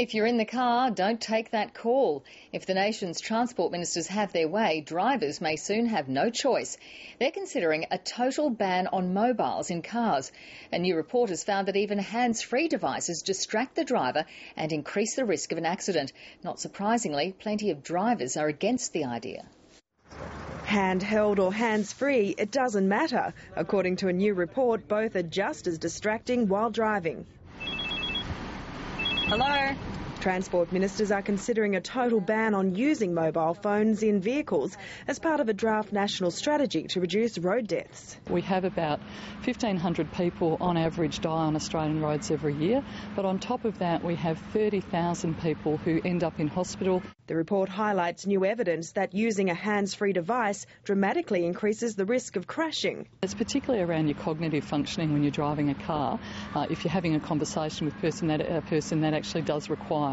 If you're in the car, don't take that call. If the nation's transport ministers have their way, drivers may soon have no choice. They're considering a total ban on mobiles in cars. A new report has found that even hands-free devices distract the driver and increase the risk of an accident. Not surprisingly, plenty of drivers are against the idea. Handheld or hands-free, it doesn't matter. According to a new report, both are just as distracting while driving. Hello? Transport ministers are considering a total ban on using mobile phones in vehicles as part of a draft national strategy to reduce road deaths. We have about 1,500 people on average die on Australian roads every year, but on top of that we have 30,000 people who end up in hospital. The report highlights new evidence that using a hands-free device dramatically increases the risk of crashing. It's particularly around your cognitive functioning when you're driving a car. If you're having a conversation with a person that actually does require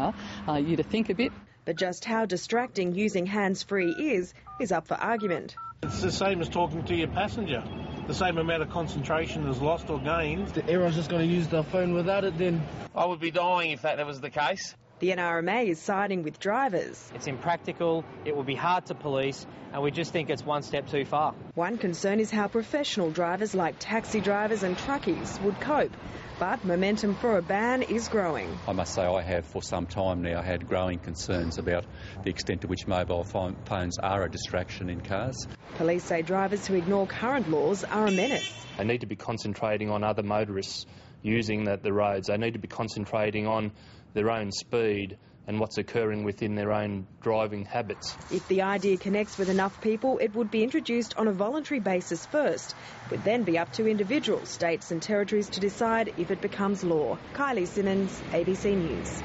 you to think a bit. But just how distracting using hands-free is up for argument. It's the same as talking to your passenger. The same amount of concentration is lost or gained. Everyone's just going to use their phone without it, then I would be dying if that was the case. The NRMA is siding with drivers. It's impractical, it will be hard to police, and we just think it's one step too far. One concern is how professional drivers like taxi drivers and truckies would cope. But momentum for a ban is growing. I must say I have for some time now had growing concerns about the extent to which mobile phones are a distraction in cars. Police say drivers who ignore current laws are a menace. They need to be concentrating on other motorists using the roads. They need to be concentrating on their own speed and what's occurring within their own driving habits. If the idea connects with enough people, it would be introduced on a voluntary basis first. It would then be up to individual states and territories to decide if it becomes law. Kylie, Simmonds, ABC News.